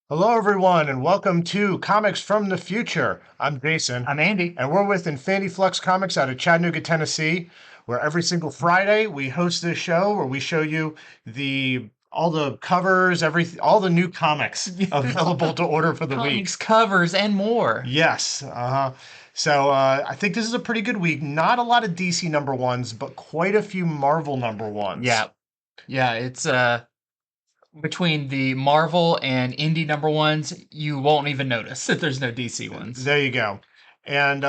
Hello, everyone, and welcome to Comics from the Future. I'm Jason, I'm Andy. and we're with Infinity Flux Comics out of Chattanooga, Tennessee, where every single Friday we host this show where we show you the all the covers, all the new comics available to order for the week. Comics covers and more. Yes, So I think this is a pretty good week. Not a lot of DC number ones, but quite a few Marvel number ones. Yeah. Yeah, it's between the Marvel and indie number ones, you won't even notice that there's no DC ones. There you go. And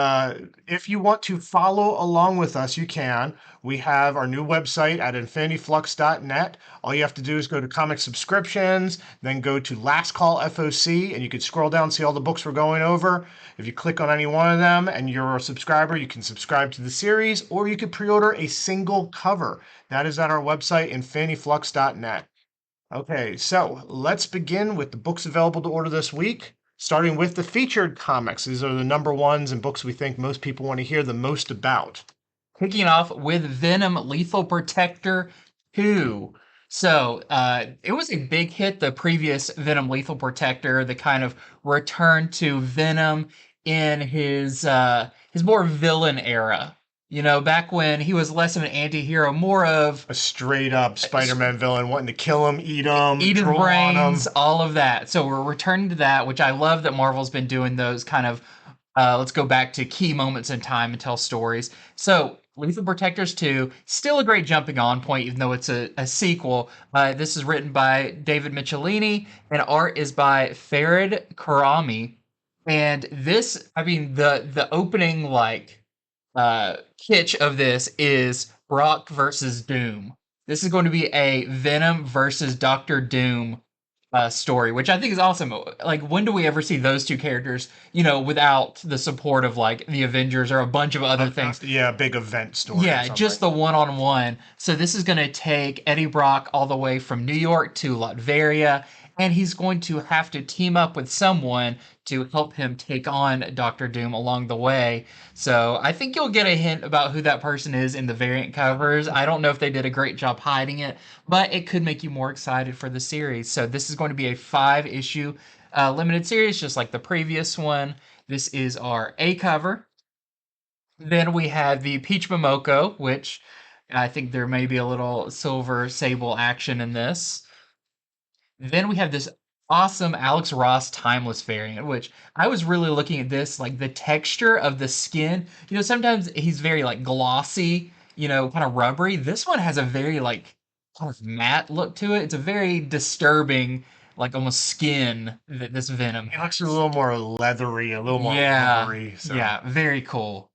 if you want to follow along with us, you can. We have our new website at infinityflux.net. All you have to do is go to comic subscriptions, then go to Last Call FOC, and you can scroll down and see all the books we're going over. If you click on any one of them and you're a subscriber, you can subscribe to the series, or you could pre-order a single cover. That is at our website, infinityflux.net. Okay, so let's begin with the books available to order this week, starting with the featured comics. These are the number ones and books we think most people want to hear the most about. Kicking off with Venom Lethal Protector 2. So, it was a big hit, the previous Venom Lethal Protector, the kind of return to Venom in his more villain era. You know, back when he was less of an anti-hero, more of A straight up Spider-Man villain wanting to kill him, eat his drool on brains, him. all of that. So we're returning to that, which I love that Marvel's been doing those kind of let's go back to key moments in time and tell stories. So Lethal Protectors 2, still a great jumping on point, even though it's a sequel. This is written by David Michelinie, and art is by Farid Karami. And this, I mean, the opening kitsch of this is Brock versus Doom. This is going to be a Venom versus Doctor Doom story, which I think is awesome. Like, when do we ever see those two characters, without the support of like the Avengers or a bunch of other things? Yeah, big event story or Yeah, just something. the one-on-one. So this is going to take Eddie Brock all the way from New York to Latveria, and he's going to have to team up with someone to help him take on Doctor Doom along the way. So I think you'll get a hint about who that person is in the variant covers. I don't know if they did a great job hiding it, but it could make you more excited for the series. So this is going to be a 5-issue limited series, just like the previous one. This is our A cover. Then we have the Peach Momoko, which I think there may be a little Silver Sable action in this. Then we have this awesome Alex Ross Timeless variant, which I was really looking at this, like the texture of the skin. Sometimes he's very like glossy, kind of rubbery. This one has a very like kind of matte look to it. It's a very disturbing, like almost skin, this Venom It looks a has. little more leathery, a little more Yeah, rubbery. So yeah, very cool.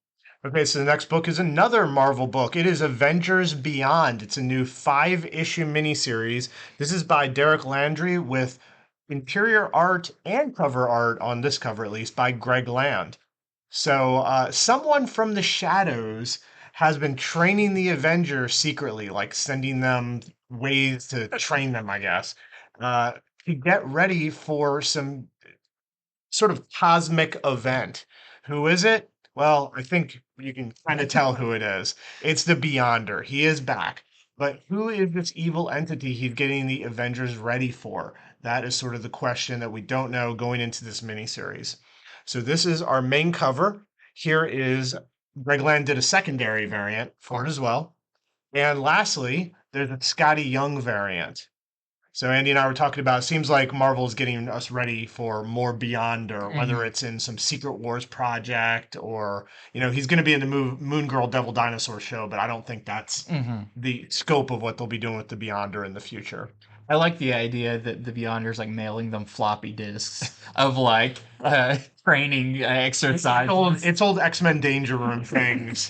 okay, so the next book is another Marvel book. It is Avengers Beyond. It's a new 5-issue miniseries. This is by Derek Landry with interior art and cover art on this cover, at least, by Greg Land. So, someone from the shadows has been training the Avengers secretly, like sending them ways to train them, I guess, uh, to get ready for some sort of cosmic event. Who is it? Well, I think you can kind of tell who it is. It's the Beyonder. He is back. But who is this evil entity he's getting the Avengers ready for? That is sort of the question that we don't know going into this miniseries. So this is our main cover. Here is Greg Land did a secondary variant for it as well. And lastly, there's a Scotty Young variant. So Andy and I were talking about, it seems like Marvel's getting us ready for more Beyond, or whether Mhm. it's in some Secret Wars project, or he's going to be in the Moon Girl Devil Dinosaur show, but I don't think that's Mhm. the scope of what they'll be doing with the Beyonder in the future. I like the idea that the Beyonders like mailing them floppy disks of like training exercises. It's old X-Men Danger Room things.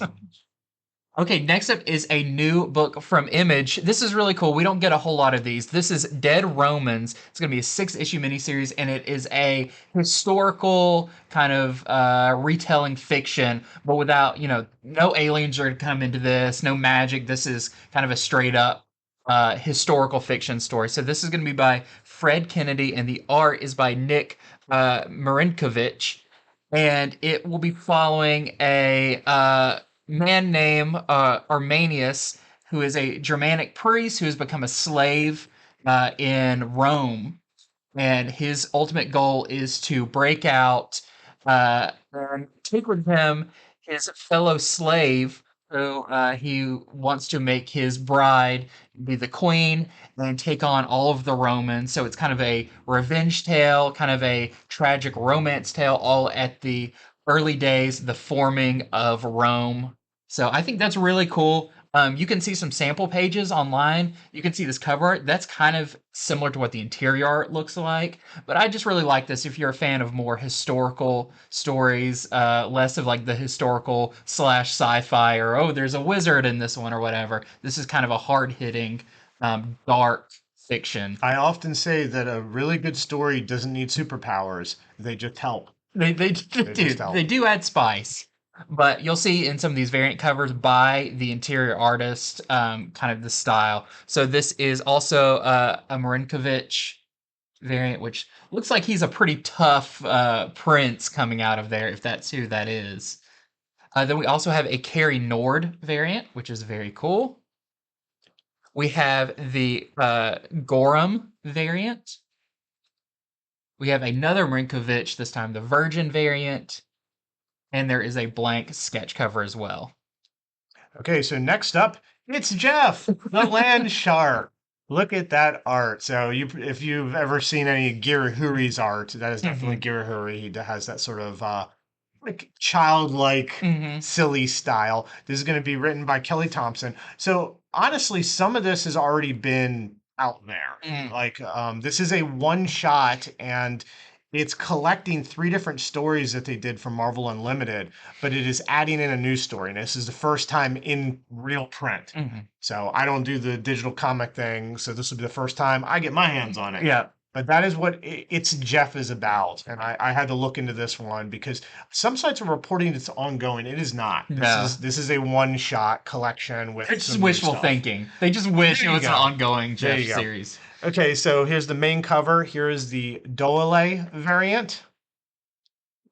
Okay, next up is a new book from Image. This is really cool. We don't get a whole lot of these. This is Dead Romans. It's going to be a 6-issue miniseries, and it is a historical kind of retelling fiction, but without, no aliens are going to come into this, no magic. This is kind of a straight up historical fiction story. So this is going to be by Fred Kennedy, and the art is by Nick Marinkovich, and it will be following a man named Arminius, who is a Germanic priest who has become a slave in Rome. and his ultimate goal is to break out and take with him his fellow slave, who he wants to make his bride be the queen and take on all of the Romans. So it's kind of a revenge tale, kind of a tragic romance tale, all at the early days, the forming of Rome. So I think that's really cool. You can see some sample pages online. You can see this cover art. That's kind of similar to what the interior art looks like. But I just really like this if you're a fan of more historical stories, less of like the historical slash sci-fi or, oh, there's a wizard in this one or whatever. This is kind of a hard-hitting, dark fiction. I often say that a really good story doesn't need superpowers. They just help. They They do just help. they do add spice, but you'll see in some of these variant covers by the interior artist, kind of the style. So this is also a MARINKOVICH variant, which looks like he's a pretty tough prince coming out of there, if that's who that is. Then we also have a Carrie Nord variant, which is very cool. We have the GORHAM variant. We have another MARINKOVICH, this time the Virgin variant. And there is a blank sketch cover as well. Okay, so next up, it's Jeff, the land shark. Look at that art. So if you've ever seen any Girahuri's art, that is definitely Girahuri. He has that sort of like childlike, silly style. This is going to be written by Kelly Thompson. So honestly, some of this has already been out there. Like this is a one shot, and it's collecting 3 different stories that they did for Marvel Unlimited, but it is adding in a new story. And this is the first time in real print. So I don't do the digital comic thing. So this will be the first time I get my hands on it. Yeah. But that is what It's Jeff is about. And I had to look into this one because some sites are reporting it's ongoing. It is not. This is a one-shot collection with It's just some new wishful stuff. thinking. They just wish it There you was an go. ongoing There Jeff you go. series. Okay, so here's the main cover. Here is the DOALY variant.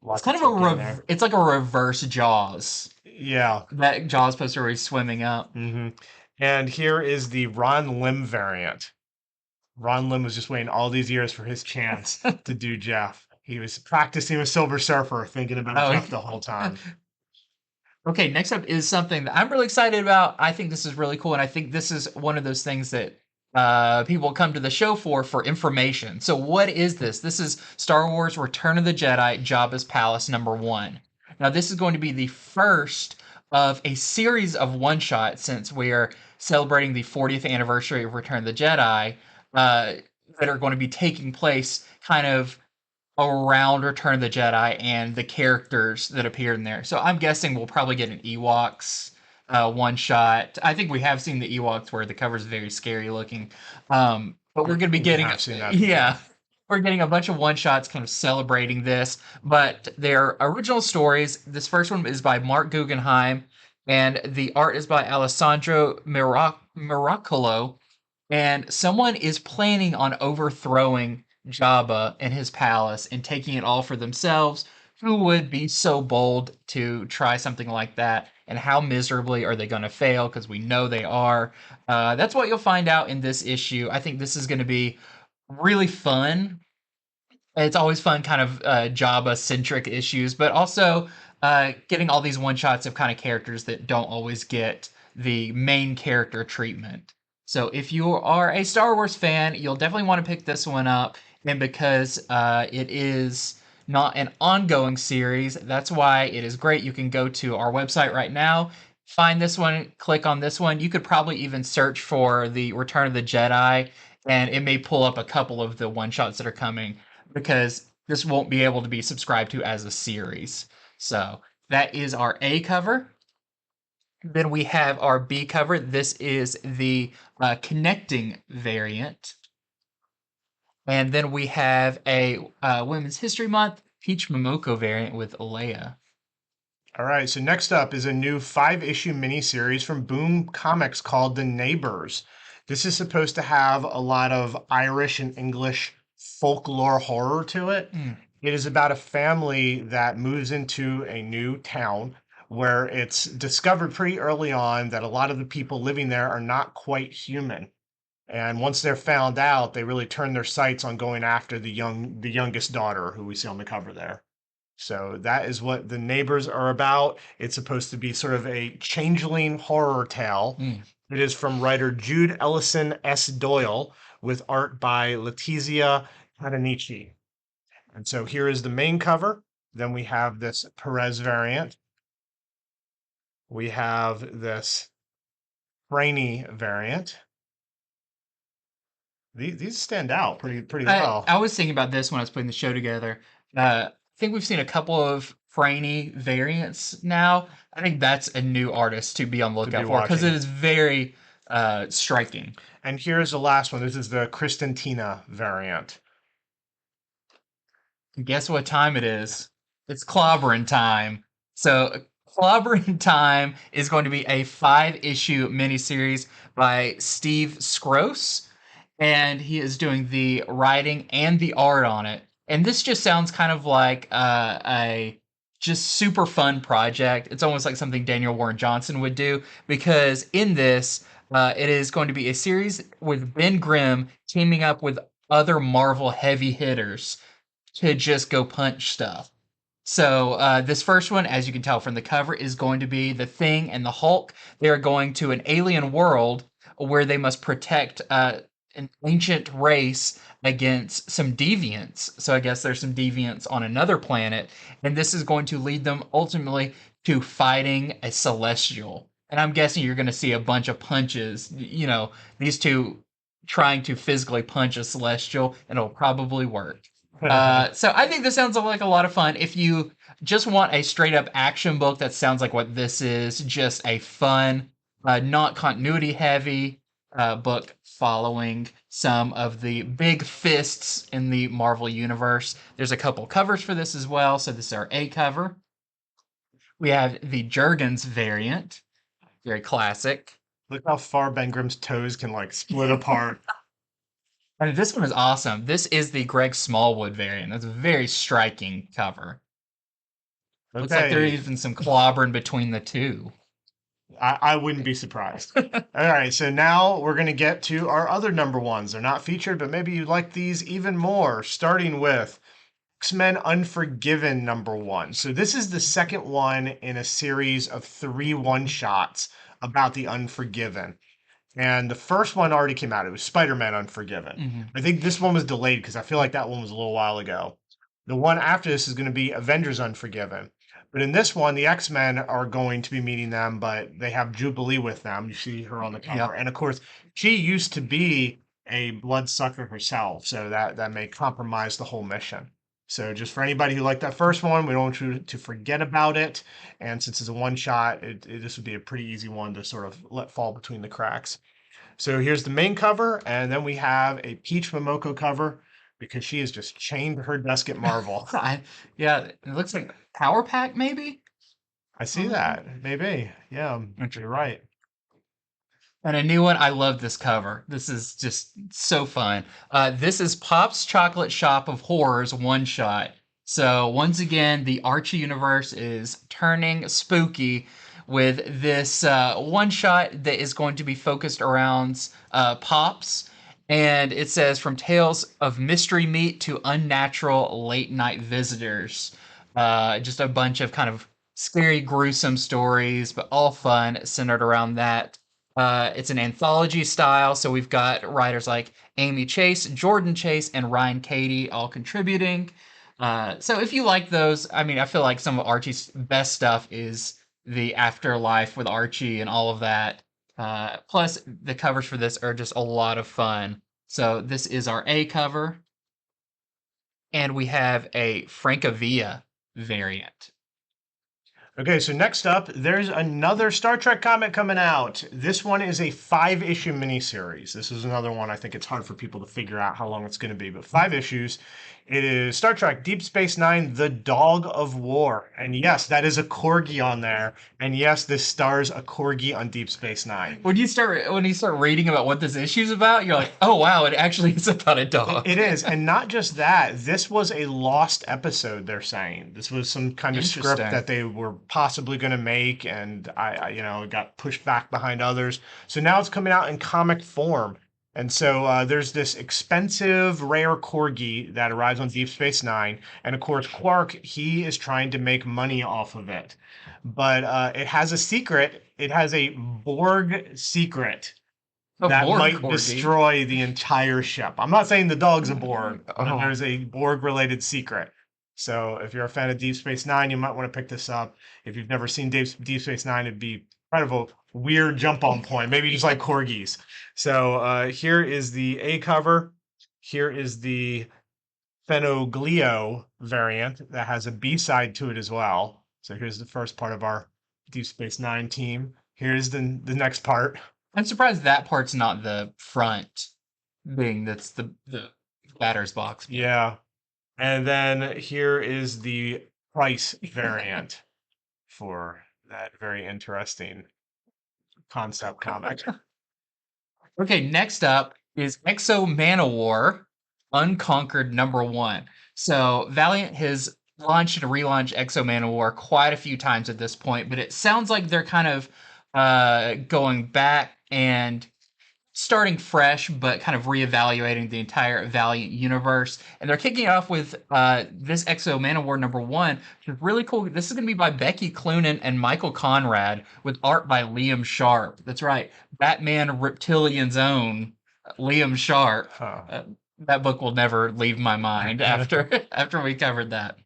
It's kind of it's like a reverse Jaws. Yeah. That Jaws poster where he's swimming up. And here is the Ron Lim variant. Ron Lim was just waiting all these years for his chance to do Jeff. He was practicing with Silver Surfer, thinking about Jeff the whole time. Okay, next up is something that I'm really excited about. I think this is really cool, and I think this is one of those things that people come to the show for information. So what is this? This is Star Wars Return of the Jedi, Jabba's Palace #1. Now, this is going to be the first of a series of one-shots since we're celebrating the 40th anniversary of Return of the Jedi, that are going to be taking place kind of around Return of the Jedi and the characters that appeared in there. So I'm guessing we'll probably get an Ewoks one shot. I think we have seen the Ewoks where the cover's very scary looking. But we're going to be getting we're getting a bunch of one shots kind of celebrating this, but they're original stories. This first one is by Mark Guggenheim, and the art is by Alessandro Miracolo. And someone is planning on overthrowing Jabba and his palace and taking it all for themselves. Who would be so bold to try something like that? And how miserably are they going to fail? Because we know they are. That's what you'll find out in this issue. I think this is going to be really fun. It's always fun, kind of Jabba-centric issues, but also getting all these one-shots of kind of characters that don't always get the main character treatment. So if you are a Star Wars fan, you'll definitely want to pick this one up. And because it is not an ongoing series, that's why it is great. You can go to our website right now, find this one, click on this one. You could probably even search for the Return of the Jedi, and it may pull up a couple of the one-shots that are coming, because this won't be able to be subscribed to as a series. So that is our A cover. Then we have our B cover. This is the connecting variant. And then we have a Women's History Month Peach MOMOKO variant with Leia. All right, so next up is a new 5-issue miniseries from Boom Comics called The Neighbors. This is supposed to have a lot of Irish and English folklore horror to it. It is about a family that moves into a new town where it's discovered pretty early on that a lot of the people living there are not quite human. And once they're found out, they really turn their sights on going after the youngest daughter, who we see on the cover there. So that is what the neighbors are about. It's supposed to be sort of a changeling horror tale. Mm. It is from writer Jude Ellison S. Doyle with art by Letizia Cadanici. And so here is the main cover. Then we have this Perez variant. We have this Brainy variant. These stand out pretty well. I was thinking about this when I was putting the show together. I think we've seen a couple of Franny variants now. I think that's a new artist to be on the lookout for because watching. it is very striking. And here's the last one. This is the Kristantina variant. Guess what time it is? It's clobbering time. So clobbering time is going to be a 5-issue miniseries by Steve Scrose, and he is doing the writing and the art on it. And this just sounds kind of like a just super fun project. It's almost like something Daniel Warren Johnson would do because in this, it is going to be a series with Ben Grimm teaming up with other Marvel heavy hitters to just go punch stuff. So this first one, as you can tell from the cover, is going to be the Thing and the Hulk. They are going to an alien world where they must protect an ancient race against some deviants. So I guess there's some deviants on another planet, and this is going to lead them ultimately to fighting a celestial. And I'm guessing you're going to see a bunch of punches. You know, these two trying to physically punch a celestial, and it'll probably work. So I think this sounds like a lot of fun. If you just want a straight up action book that sounds like what this is, just a fun, not continuity heavy book following some of the big fists in the Marvel universe. There's a couple covers for this as well. So this is our A cover. We have the Jurgens variant, very classic. Look how far Ben Grimm's toes can like split apart. And this one is awesome. This is the Greg Smallwood variant. That's a very striking cover. Looks like there's even some clobbering between the two. I wouldn't be surprised. All right, so now we're going to get to our other number ones. They're not featured, but maybe you like these even more, starting with X-Men Unforgiven #1. So this is the second one in a series of 3 one-shots about the Unforgiven. And the first one already came out. It was Spider-Man Unforgiven. Mm-hmm. I think this one was delayed because I feel like that one was a little while ago. The one after this is going to be Avengers Unforgiven. But in this one, the X-Men are going to be meeting them, but they have Jubilee with them. You see her on the cover. Yep. And of course, she used to be a bloodsucker herself, so that may compromise the whole mission. So just for anybody who liked that first one, we don't want you to forget about it. And since it's a one-shot, this would be a pretty easy one to sort of let fall between the cracks. So here's the main cover, and then we have a Peach MOMOKO cover because she is just chained to her desk at Marvel. Yeah, it looks like Power Pack, maybe? I see that. Maybe. Yeah, you're right. And a new one, I love this cover. This is just so fun. This is Pop's Chocolate Shop of Horrors one-shot. So once again, the Archie universe is turning spooky with this one-shot that is going to be focused around Pops. And it says, from tales of mystery meat to unnatural late-night visitors. Just a bunch of kind of scary, gruesome stories, but all fun, centered around that. It's an anthology style, so we've got writers like Amy Chase, Jordan Chase, and Ryan Cady all contributing. So if you like those, I mean, I feel like some of Archie's best stuff is the Afterlife with Archie and all of that. Plus, the covers for this are just a lot of fun. So this is our A cover. And we have a Francavilla variant. Okay, so next up, there's another Star Trek comic coming out. This one is a 5-issue miniseries. This is another one I think it's hard for people to figure out how long it's going to be, but 5 issues. It is Star Trek Deep Space Nine, The Dog of War. And yes, that is a corgi on there. And yes, this stars a corgi on Deep Space Nine. When you start reading about what this issue's about, you're like, oh wow, it actually is about a dog. It is, and not just that. This was a lost episode, they're saying. This was some kind of script that they were possibly going to make, and I got pushed back behind others. So now it's coming out in comic form. And so there's this expensive rare corgi that arrives on Deep Space Nine, and of course Quark, he is trying to make money off of it, but it has a secret. It has a Borg secret A that Borg might corgi. destroy the entire ship. I'm not saying the dog's a Borg, but Oh, there's a Borg related secret. So if you're a fan of Deep Space Nine, you might want to pick this up. If you've never seen Deep Space Nine, it'd be kind of a weird jump on point. Maybe just like corgis. So here is the A cover. Here is the Fenoglio variant that has a B side to it as well. So here's the first part of our Deep Space Nine team. Here's the next part. I'm surprised that part's not the front, being that's the batter's box. Yeah. And then here is the price variant for that very interesting concept comic. Okay, next up is Exo Manowar Unconquered #1. So Valiant has launched and relaunched Exo Manowar quite a few times at this point, but it sounds like they're kind of going back and starting fresh, but kind of reevaluating the entire Valiant universe. And they're kicking it off with this Exo Manowar #1, which is really cool. This is going to be by Becky Cloonan and Michael Conrad, with art by Liam Sharp. That's right, Batman Reptilian's own Liam Sharp. Huh. That book will never leave my mind after after we covered that.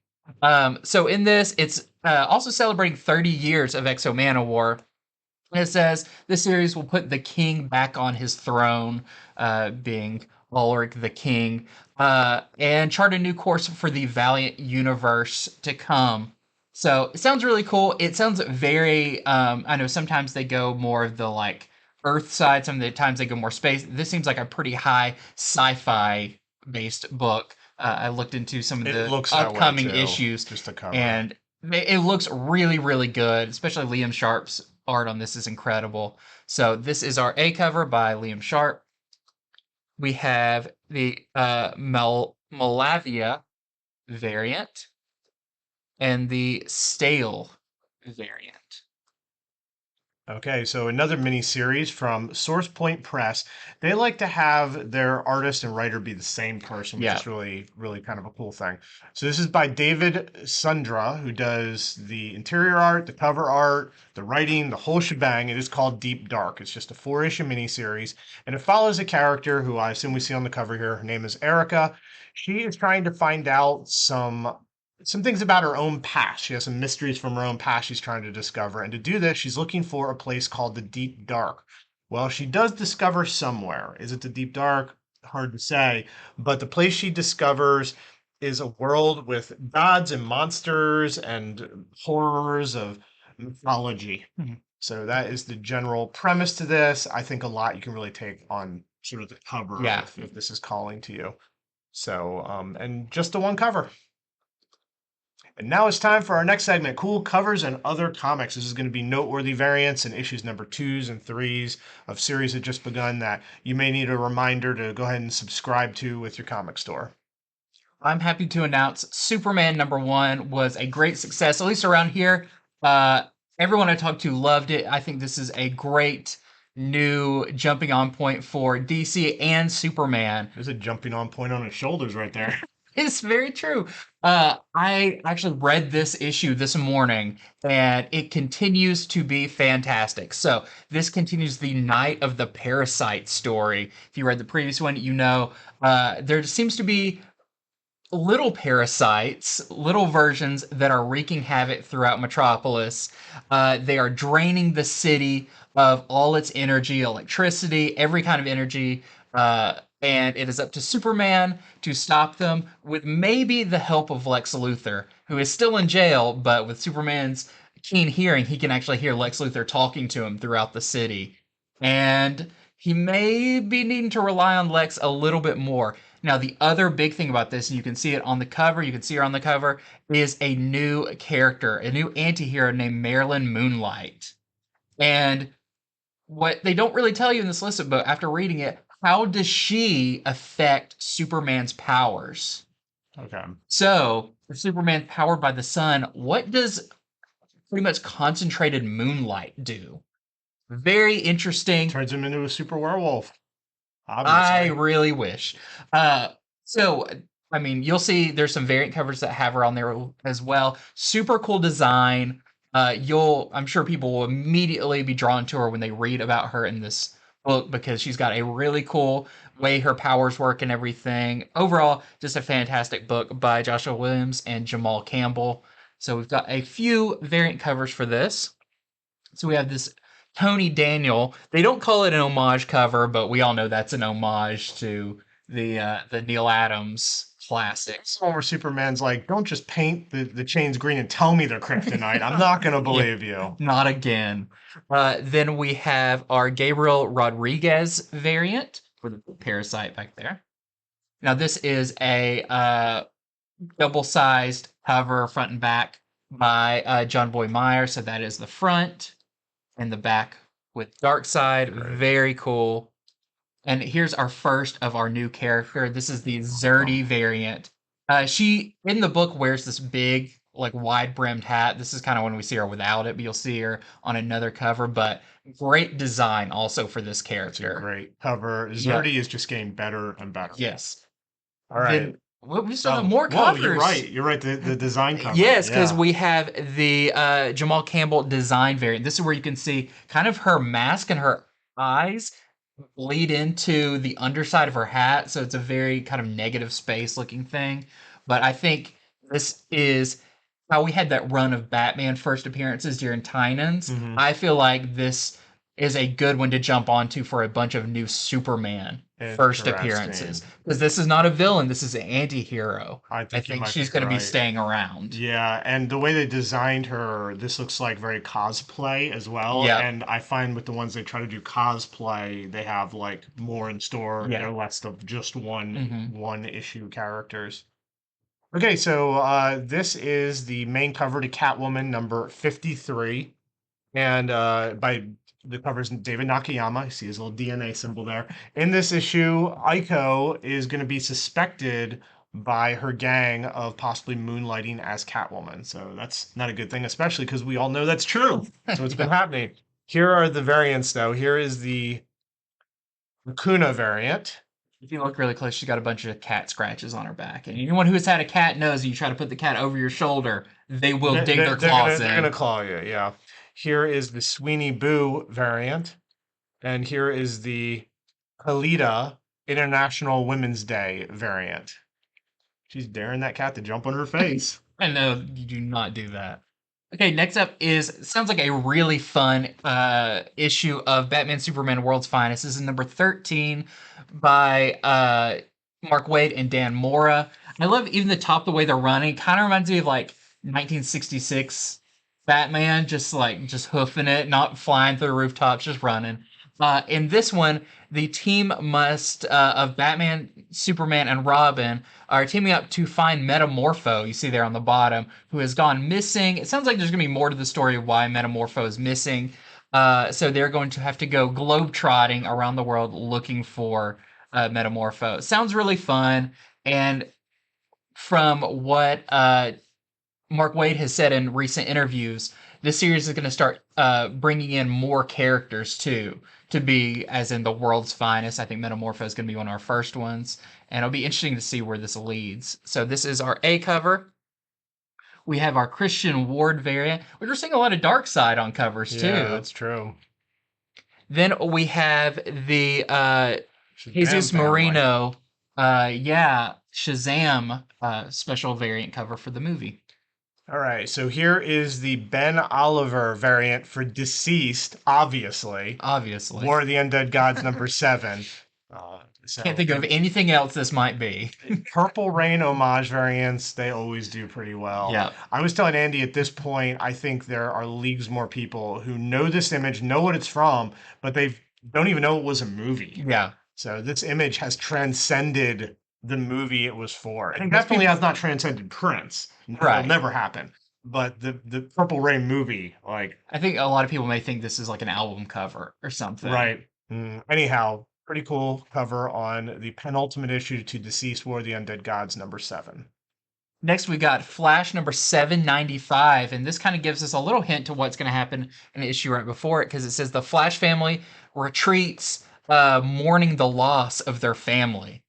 So in this, it's also celebrating 30 years of Exo Manowar. And it says this series will put the king back on his throne, being Ulrich the King, and chart a new course for the Valiant universe to come. So it sounds really cool. It sounds very, I know sometimes they go more of the like Earth side, some of the times they go more space. This seems like a pretty high sci-fi based book. I looked into some of It the looks that way upcoming too, issues, just the cover. and it looks really, really good, especially Liam Sharp's art on this is incredible. So this is our A cover by Liam Sharp. We have the Malavia variant and the Stale variant. Okay, so another mini series from Source Point Press. They like to have their artist and writer be the same person, which Yeah. is really, really kind of a cool thing. So this is by David Sundra, who does the interior art, the cover art, the writing, the whole shebang. It is called Deep Dark. It's just a 4-issue miniseries, and it follows a character who I assume we see on the cover here. Her name is Erica. She is trying to find out some things about her own past. She has some mysteries from her own past she's trying to discover. And to do this, she's looking for a place called the Deep Dark. Well, she does discover somewhere. Is it the Deep Dark? Hard to say. But the place she discovers is a world with gods and monsters and horrors of mythology. Mhm. So that is the general premise to this. I think a lot you can really take on sort of the cover Yeah. if this is calling to you. So, and just the one cover. And now it's time for our next segment, Cool Covers and Other Comics. This is going to be noteworthy variants and issues number 2s and 3s of series that just begun that you may need a reminder to go ahead and subscribe to with your comic store. I'm happy to announce Superman #1 was a great success, at least around here. Everyone I talked to loved it. I think this is a great new jumping on point for DC and Superman. There's a jumping on point on his shoulders right there. It's very true. I actually read this issue this morning, and it continues to be fantastic. So this continues the Night of the Parasite story. If you read the previous one, you know there seems to be little parasites, little versions that are wreaking havoc throughout Metropolis. They are draining the city of all its energy, electricity, every kind of energy. And it is up to Superman to stop them with maybe the help of Lex Luthor, who is still in jail, but with Superman's keen hearing, he can actually hear Lex Luthor talking to him throughout the city. And he may be needing to rely on Lex a little bit more. Now, the other big thing about this, and you can see it on the cover, you can see her on the cover, is a new character, a new anti-hero named Marilyn Moonlight. And what they don't really tell you in this list, but after reading it, how does she affect Superman's powers? Okay. So, if Superman's powered by the sun, what does pretty much concentrated moonlight do? Very interesting. Turns him into a super werewolf. I obviously. really wish. Uh, so, I mean, you'll see there's some variant covers that have her on there as well. Super cool design. I'm sure people will immediately be drawn to her when they read about her in this book because she's got a really cool way her powers work and everything. Overall, just a fantastic book by Joshua Williams and Jamal Campbell. So we've got a few variant covers for this. So we have this Tony Daniel. They don't call it an homage cover, but we all know that's an homage to the Neil Adams classics. One where Superman's like, don't just paint the chains green and tell me they're kryptonite. I'm not gonna Yeah, believe you. not again. Then we have our Gabriel Rodriguez variant for the Parasite back there. Now this is a double-sized cover, front and back, by John Boy Meyer. So that is the front and the back with Darkseid. Very cool. And here's our first of our new character. This is the Zerdy variant. She in the book wears this big, like wide brimmed hat. This is kind of when we see her without it, but you'll see her on another cover. But great design also for this It's a character. great cover. Yeah. Zerdy is just getting better and better. Yes. All right. Then we still have more Whoa, covers. you're right. You're right. The design cover. Yes, because Yeah. we have the Jamal Campbell design variant. This is where you can see kind of her mask and her eyes bleed into the underside of her hat, so it's a very kind of negative space looking thing. But I think this is how we had that run of Batman first appearances during Tynan's. Mhm. I feel like this is a good one to jump onto for a bunch of new Superman first appearances. Interesting. Because this is not a villain, this is an anti-hero. I I think you think might she's be going to be right. staying around. Yeah, and the way they designed her, this looks like very cosplay as well. Yeah. And I find with the ones they try to do cosplay, they have like more in store. Yeah. They're less of just Mhm. one issue characters. Okay, so this is the main cover to Catwoman number 53. And by the cover's David Nakayama. You see his little DNA symbol there. In this issue, Aiko is going to be suspected by her gang of possibly moonlighting as Catwoman. So that's not a good thing, especially because we all know that's true. So it's been happening. Here are the variants, though. Here is the Raccoona variant. If you look really close, she's got a bunch of cat scratches on her back. And anyone who has had a cat knows you try to put the cat over your shoulder, they will dig their claws They're in. gonna claw you, yeah. Here is the Sweeney Boo variant, and here is the Kalita International Women's Day variant. She's daring that cat to jump on her face. I know you do not do that. Okay, next up sounds like a really fun issue of Batman Superman World's Finest. This is number 13 by Mark Waid and Dan Mora. I love even the top, the way they're running. Kind of reminds me of like 1966 Batman, just hoofing it, not flying through the rooftops, just running. In this one, the team of Batman, Superman, and Robin are teaming up to find Metamorpho, you see there on the bottom, who has gone missing. It sounds like there's going to be more to the story of why Metamorpho is missing. So they're going to have to go globetrotting around the world looking for Metamorpho. Sounds really fun. And from what Mark Waid has said in recent interviews, this series is going to start bringing in more characters too, to be as in the world's finest. I think Metamorpho is going to be one of our first ones, and it'll be interesting to see where this leads. So this is our A cover. We have our Christian Ward variant, which we're seeing a lot of Darkseid on covers too. Yeah, that's true. Then we have the Jesus Shazam family. Marino, Shazam special variant cover for the movie. All right, so here is the Ben Oliver variant for Deceased, obviously. Obviously. War of the Undead Gods number 7. Can't think of anything else this might be. Purple Rain homage variants, they always do pretty well. Yeah. I was telling Andy at this point, I think there are leagues more people who know this image, know what it's from, but they don't even know it was a movie. Yeah. So this image has transcended the movie it was for. It Most definitely has not transcended Prince. Right. It'll never happen. But the Purple Rain movie, like, I think a lot of people may think this is like an album cover or something. right. Anyhow, pretty cool cover on the penultimate issue to Deceased War of the Undead Gods number 7. Next, we got Flash number 795, and this kind of gives us a little hint to what's going to happen in the issue right before it, because it says the Flash family retreats mourning the loss of their family.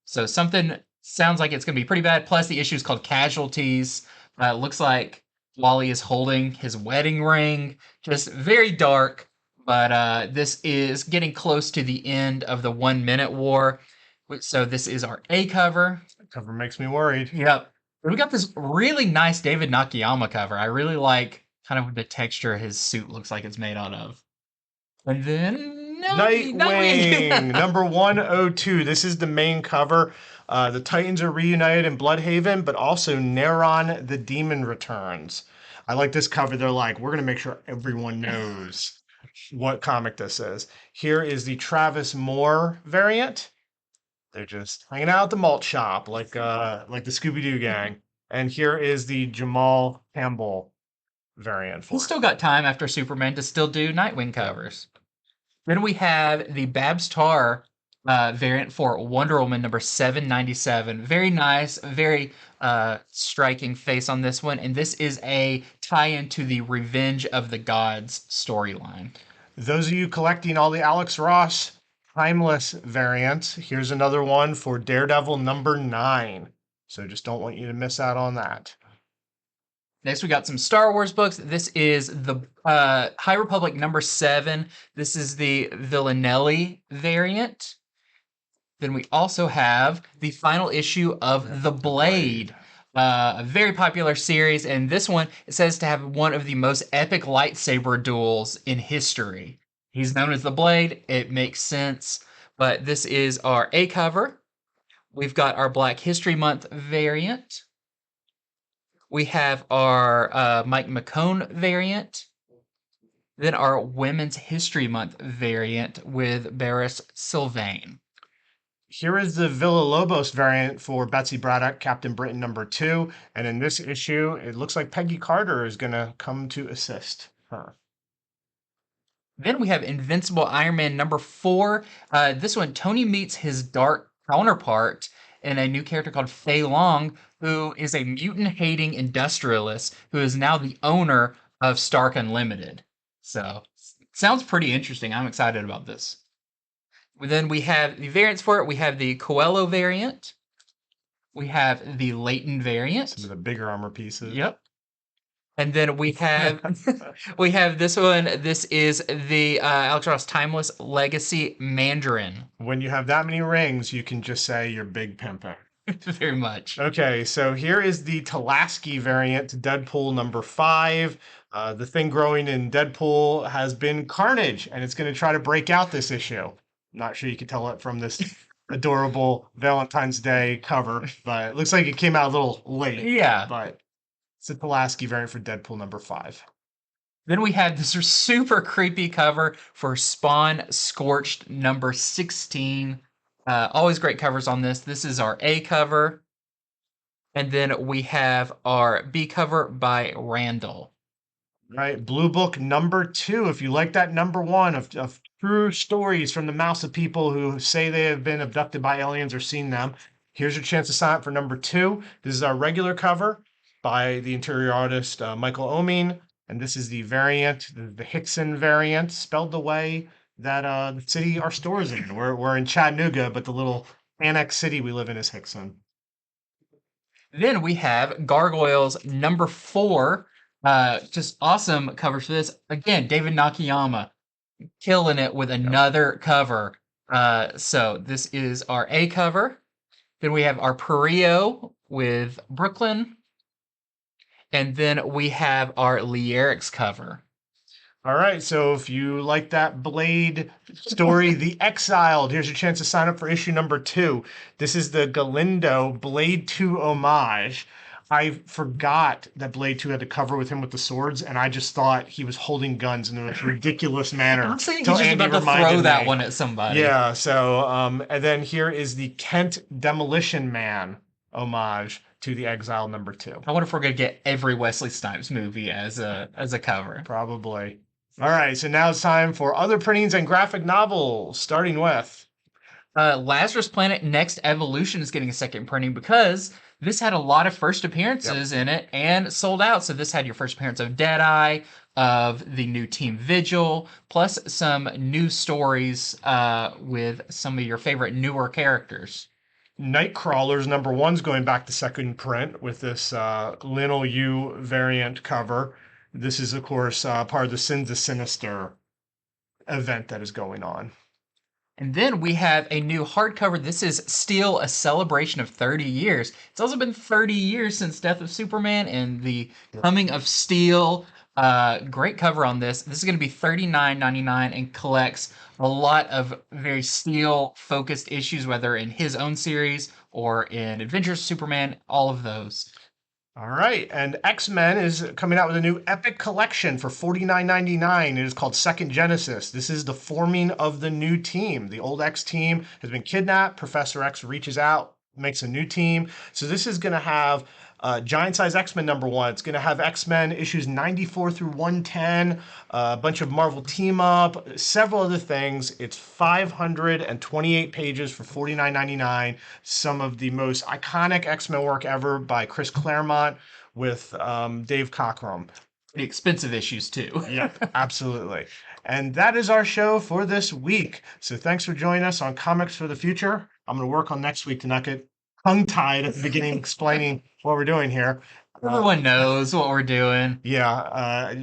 So something sounds like it's going to be pretty bad. Plus, the issue is called Casualties. Looks like Wally is holding his wedding ring. Just very dark. But this is getting close to the end of the 1 Minute War. So this is our A cover. That cover makes me worried. Yep. We got this really nice David Nakayama cover. I really like kind of the texture his suit looks like it's made out of. And then Nightwing, number 102. This is the main cover. The Titans are reunited in Bloodhaven, but also Neron the Demon returns. I like this cover. They're like, we're going to make sure everyone knows what comic this is. Here is the Travis Moore variant. They're just hanging out at the malt shop like the Scooby-Doo gang. And here is the Jamal Campbell variant for he's still got time after Superman to still do Nightwing covers. Then we have the Babs Tarr variant for Wonder Woman number 797. Very nice, very striking face on this one. And this is a tie-in to the Revenge of the Gods storyline. Those of you collecting all the Alex Ross Timeless variants, here's another one for Daredevil number 9. So just don't want you to miss out on that. Next, we got some Star Wars books. This is the High Republic number 7. This is the Villanelli variant. Then we also have the final issue of The Blade, a very popular series. And this one, it says to have one of the most epic lightsaber duels in history. He's known as the Blade. It makes sense. But this is our A cover. We've got our Black History Month variant. We have our Mike McCone variant. Then our Women's History Month variant with Barris Sylvain. Here is the Villa-Lobos variant for Betsy Braddock, Captain Britain number 2. And in this issue, it looks like Peggy Carter is going to come to assist her. Then we have Invincible Iron Man number 4. This one, Tony meets his dark counterpart in a new character called Fei Long, who is a mutant-hating industrialist who is now the owner of Stark Unlimited. So, sounds pretty interesting. I'm excited about this. Then we have the variants for it. We have the Coelho variant. We have the Leighton variant. Some of the bigger armor pieces. Yep. And then we have this one. This is the Alex Ross Timeless Legacy Mandarin. When you have that many rings, you can just say you're big pimping. Very much. Okay, so here is the Talaski variant to Deadpool number 5. The thing growing in Deadpool has been Carnage, and it's going to try to break out this issue. Not sure you can tell it from this adorable Valentine's Day cover, but it looks like it came out a little late. Yeah. But it's a Pulaski variant for Deadpool number 5. Then we have this super creepy cover for Spawn Scorched number 16. Always great covers on this. This is our A cover. And then we have our B cover by Randall. Right, Blue Book number 2. If you like that number 1 of true stories from the mouths of people who say they have been abducted by aliens or seen them, here's your chance to sign up for number 2. This is our regular cover by the interior artist Michael Oeming, and this is the variant, the Hickson variant, spelled the way that the city our store is in. We're in Chattanooga, but the little annex city we live in is Hickson. Then we have Gargoyles number 4. Just awesome covers for this. Again, David Nakayama killing it with another cover. So this is our A cover. Then we have our Perio with Brooklyn. And then we have our Lyrics cover. All right, so if you like that Blade story, The Exiled, here's your chance to sign up for issue number 2. This is the Galindo Blade 2 homage. I forgot that Blade 2 had to cover with him with the swords, and I just thought he was holding guns in a ridiculous manner. I'm saying he's just about to throw that one at somebody. Yeah, so, and then here is the Kent Demolition Man homage to The Exile number 2. I wonder if we're going to get every Wesley Snipes movie as a cover. Probably. All right, so now it's time for other printings and graphic novels, starting with... Lazarus Planet Next Evolution is getting a second printing because This had a lot of first Yep. appearances in it and sold out. So this had your first appearance of Deadeye, of the new Team Vigil, plus some new stories with some of your favorite newer characters. Nightcrawler's #1's going back to second print with this Lionel U variant cover. This is, of course, part of the Sins of Sinister event that is going on. And then we have a new hardcover. This is Steel, a celebration of 30 years. It's also been 30 years since Death of Superman and the coming of Steel. Great cover on this. This is going to be $39.99 and collects a lot of very Steel focused issues, whether in his own series or in Adventures of Superman, all of those. All right, and X-Men is coming out with a new epic collection for $49.99. It is called Second Genesis. This is the forming of the new team. The old X team has been kidnapped. Professor X reaches out, makes a new team. So this is going to have Giant Size X-Men #1. It's going to have X-Men issues 94 through 110, a bunch of Marvel team up, several other things. It's 528 pages for $49.99. Some of the most iconic X-Men work ever by Chris Claremont with Dave Cockrum. Pretty expensive issues too. Yep, absolutely. And that is our show for this week. So thanks for joining us on Comics for the Future. I'm going to work on next week to not get tongue-tied at the beginning explaining what we're doing here. Everyone knows what we're doing. Yeah,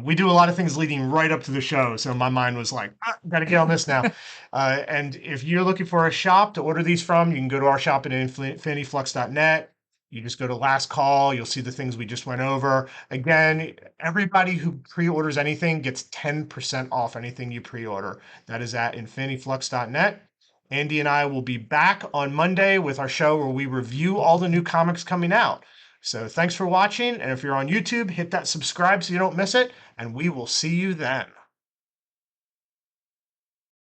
we do a lot of things leading right up to the show, so my mind was like, gotta get on this now. And if you're looking for a shop to order these from, you can go to our shop at infinityfluxcomics.net. You just go to last call, you'll see the things we just went over. Again, everybody who pre-orders anything gets 10% off anything you pre-order. That is at infinityflux.net. Andy and I will be back on Monday with our show where we review all the new comics coming out. So thanks for watching, and if you're on YouTube, hit that subscribe so you don't miss it, and we will see you then.